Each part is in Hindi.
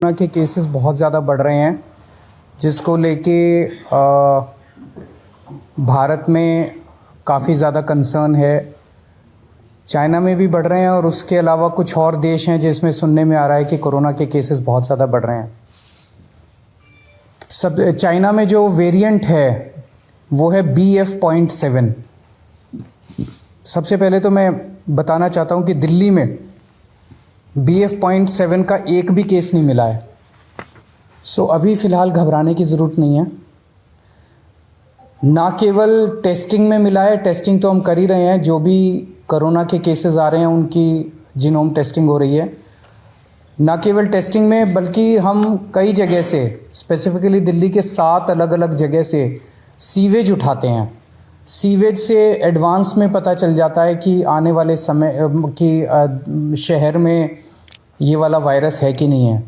कोरोना के केसेस बहुत ज़्यादा बढ़ रहे हैं, जिसको लेके भारत में काफ़ी ज़्यादा कंसर्न है। चाइना में भी बढ़ रहे हैं और उसके अलावा कुछ और देश हैं जिसमें सुनने में आ रहा है कि कोरोना के केसेस बहुत ज़्यादा बढ़ रहे हैं। चाइना में जो वेरिएंट है वो है BF.7। सबसे पहले तो मैं बताना चाहता हूँ कि दिल्ली में BF.7 का एक भी केस नहीं मिला है। अभी फ़िलहाल घबराने की ज़रूरत नहीं है। ना केवल टेस्टिंग में मिला है, टेस्टिंग तो हम कर ही रहे हैं, जो भी कोरोना के केसेस आ रहे हैं उनकी जीनोम टेस्टिंग हो रही है। ना केवल टेस्टिंग में बल्कि हम कई जगह से, स्पेसिफिकली दिल्ली के 7 अलग अलग जगह से सीवेज उठाते हैं। सीवेज से एडवांस में पता चल जाता है कि आने वाले समय कि शहर में ये वाला वायरस है कि नहीं है।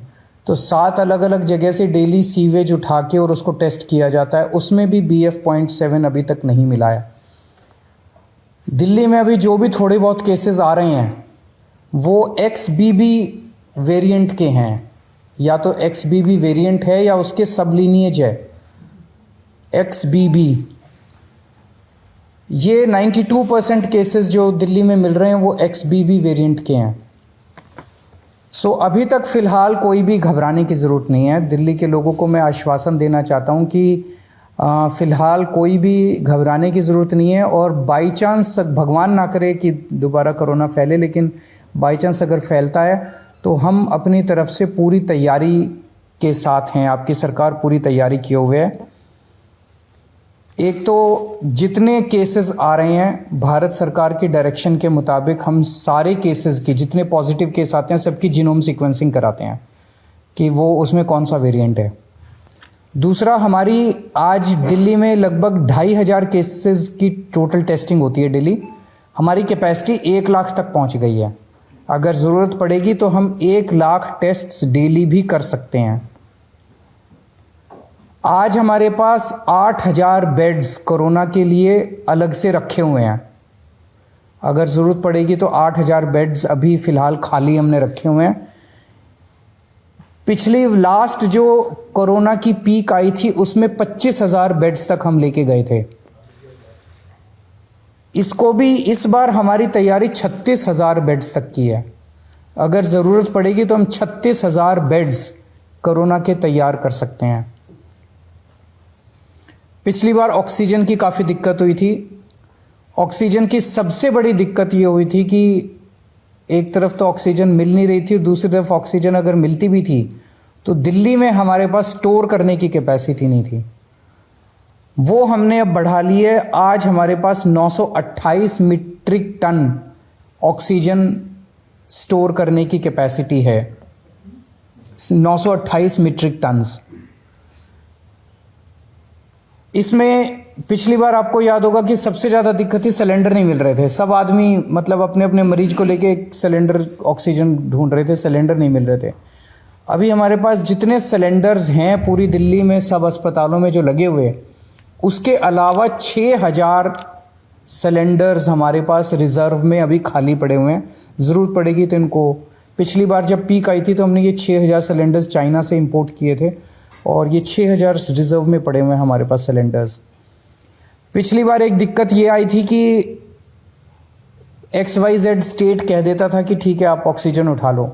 तो 7 अलग अलग जगह से डेली सीवेज उठा के और उसको टेस्ट किया जाता है, उसमें भी BF.7 अभी तक नहीं मिला है। दिल्ली में अभी जो भी थोड़े बहुत केसेस आ रहे हैं वो XBB वेरिएंट के हैं, या तो XBB वेरिएंट है या उसके सब लीनिएज है XBB। ये 92% केसेस जो दिल्ली में मिल रहे हैं वो XBB वेरिएंट के हैं। अभी तक फ़िलहाल कोई भी घबराने की ज़रूरत नहीं है। दिल्ली के लोगों को मैं आश्वासन देना चाहता हूं कि फ़िलहाल कोई भी घबराने की ज़रूरत नहीं है। और बाई चांस, भगवान ना करे कि दोबारा कोरोना फैले, लेकिन बाई चांस अगर फैलता है तो हम अपनी तरफ से पूरी तैयारी के साथ हैं। आपकी सरकार पूरी तैयारी किए हुए है। एक तो जितने केसेस आ रहे हैं, भारत सरकार की डायरेक्शन के मुताबिक हम सारे केसेस की, जितने पॉजिटिव केस आते हैं सबकी जीनोम सीक्वेंसिंग कराते हैं कि वो उसमें कौन सा वेरिएंट है। दूसरा, हमारी आज दिल्ली में लगभग 2500 केसेस की टोटल टेस्टिंग होती है डेली। हमारी कैपेसिटी 1 लाख तक पहुंच गई है। अगर ज़रूरत पड़ेगी तो हम 1 लाख टेस्ट्स डेली भी कर सकते हैं। आज हमारे पास 8000 बेड्स कोरोना के लिए अलग से रखे हुए हैं। अगर ज़रूरत पड़ेगी तो 8000 बेड्स अभी फ़िलहाल खाली हमने रखे हुए हैं। पिछली लास्ट जो कोरोना की पीक आई थी उसमें 25,000 बेड्स तक हम लेके गए थे। इसको भी इस बार हमारी तैयारी 36,000 बेड्स तक की है। अगर ज़रूरत पड़ेगी तो हम 36,000 बेड्स कोरोना के तैयार कर सकते हैं। पिछली बार ऑक्सीजन की काफ़ी दिक्कत हुई थी। ऑक्सीजन की सबसे बड़ी दिक्कत ये हुई थी कि एक तरफ तो ऑक्सीजन मिल नहीं रही थी, दूसरी तरफ ऑक्सीजन अगर मिलती भी थी तो दिल्ली में हमारे पास स्टोर करने की कैपेसिटी नहीं थी। वो हमने अब बढ़ा ली है। आज हमारे पास 928 मीट्रिक टन ऑक्सीजन स्टोर करने की कैपेसिटी है। 928 मीट्रिक टन्स। इसमें पिछली बार आपको याद होगा कि सबसे ज़्यादा दिक्कत थी, सिलेंडर नहीं मिल रहे थे। सब आदमी मतलब अपने अपने मरीज को लेके एक सिलेंडर ऑक्सीजन ढूंढ रहे थे, सिलेंडर नहीं मिल रहे थे। अभी हमारे पास जितने सिलेंडर्स हैं पूरी दिल्ली में सब अस्पतालों में जो लगे हुए, उसके अलावा 6000 सिलेंडर्स हमारे पास रिज़र्व में अभी खाली पड़े हुए हैं। ज़रूरत पड़ेगी तो इनको, पिछली बार जब पीक आई थी तो हमने ये 6000 सिलेंडर्स चाइना से इंपोर्ट किए थे और ये 6000 रिज़र्व में पड़े हुए हैं हमारे पास सिलेंडर्स। पिछली बार एक दिक्कत ये आई थी कि XYZ स्टेट कह देता था कि ठीक है आप ऑक्सीजन उठा लो।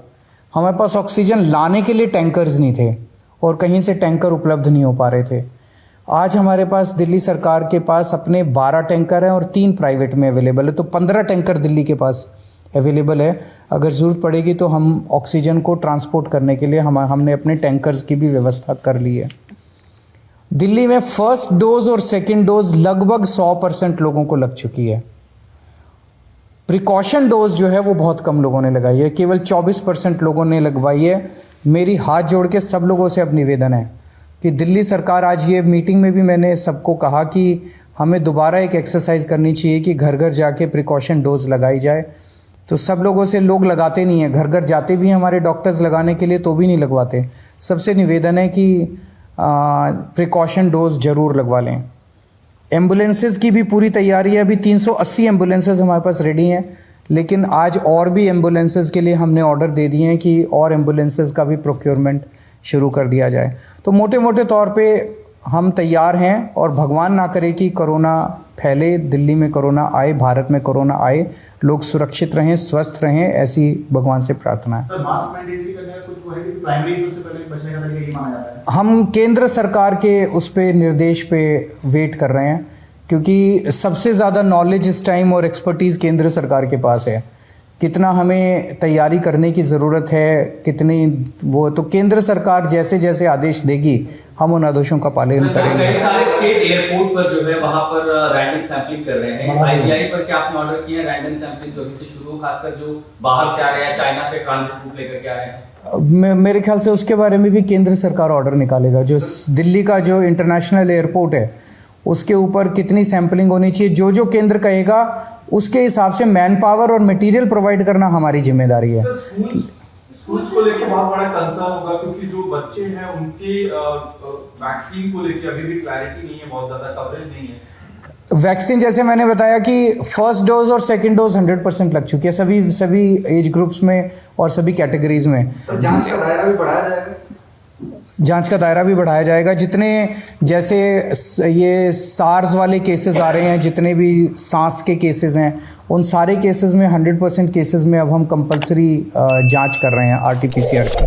हमारे पास ऑक्सीजन लाने के लिए टैंकर्स नहीं थे और कहीं से टैंकर उपलब्ध नहीं हो पा रहे थे। आज हमारे पास दिल्ली सरकार के पास अपने 12 टैंकर हैं और 3 प्राइवेट में अवेलेबल है, तो 15 टैंकर दिल्ली के पास अवेलेबल है। अगर ज़रूरत पड़ेगी तो हम ऑक्सीजन को ट्रांसपोर्ट करने के लिए हमने अपने टैंकर्स की भी व्यवस्था कर ली है। दिल्ली में फर्स्ट डोज और सेकंड डोज लगभग 100% लोगों को लग चुकी है। प्रिकॉशन डोज जो है वो बहुत कम लोगों ने लगाई है, केवल 24% लोगों ने लगवाई है। मेरी हाथ जोड़ के सब लोगों से अब निवेदन है कि दिल्ली सरकार, आज ये मीटिंग में भी मैंने सबको कहा कि हमें दोबारा एक एक्सरसाइज करनी चाहिए कि घर घर जाके प्रिकॉशन डोज लगाई जाए। तो सब लोगों से, लोग लगाते नहीं हैं, घर घर जाते भी हैं हमारे डॉक्टर्स लगाने के लिए तो भी नहीं लगवाते। सबसे निवेदन है कि प्रिकॉशन डोज ज़रूर लगवा लें। एम्बुलेंसेस की भी पूरी तैयारी है। अभी 380 एम्बुलेंसेस हमारे पास रेडी हैं, लेकिन आज और भी एम्बुलेंसेस के लिए हमने ऑर्डर दे दिए हैं कि और एम्बुलेंसेस का भी प्रोक्योरमेंट शुरू कर दिया जाए। तो मोटे मोटे तौर पे हम तैयार हैं और भगवान ना करे कि कोरोना फैले, दिल्ली में कोरोना आए, भारत में कोरोना आए, लोग सुरक्षित रहें, स्वस्थ रहें, ऐसी भगवान से प्रार्थना है। सर मास्क मैंडेटरी करने का कुछ वो है कि प्राइमरी सबसे पहले बचने का तरीका ये माना जाता है? हम केंद्र सरकार के उस पे निर्देश पे वेट कर रहे हैं, क्योंकि सबसे ज़्यादा नॉलेज इस टाइम और एक्सपर्टीज़ केंद्र सरकार के पास है। कितना हमें तैयारी करने की ज़रूरत है, कितनी वो, तो केंद्र सरकार जैसे जैसे आदेश देगी हम उन आदेशों का पालन करेंगे। कई सारे स्टेट एयरपोर्ट पर जो है वहां पर रैंडम सैंपलिंग कर रहे हैं। आईजीआई पर क्या आपने ऑर्डर किया है रैंडम सैंपलिंग जो अभी से शुरू हो, खासकर जो बाहर से आ रहे हैं, चाइना से ट्रांजिट रूट लेकर के आ रहे हैं? मेरे ख्याल से उसके बारे में भी केंद्र सरकार ऑर्डर निकालेगा। जो दिल्ली का जो इंटरनेशनल एयरपोर्ट है उसके ऊपर कितनी सैंपलिंग होनी चाहिए, जो जो केंद्र कहेगा उसके हिसाब से मैन पावर और मटेरियल प्रोवाइड करना हमारी जिम्मेदारी है। सर स्कूल्स को लेके बहुत बड़ा कंसर्न होगा, क्योंकि जो बच्चे हैं उनकी वैक्सीन को लेके अभी भी क्लैरिटी नहीं है, बहुत ज्यादा कवरेज नहीं है। वैक्सीन जैसे मैंने बताया कि फर्स्ट डोज और सेकंड डोज 100% लग चुकी है सभी एज ग्रुप्स में और सभी कैटेगरीज में। तो जांच का दायरा भी बढ़ाया जाएगा? जांच का दायरा भी बढ़ाया जाएगा। जितने जैसे ये सार्स वाले केसेस आ रहे हैं, जितने भी सांस के केसेस हैं, उन सारे केसेस में 100% केसेस में अब हम कंपलसरी जांच कर रहे हैं RT-PCR की।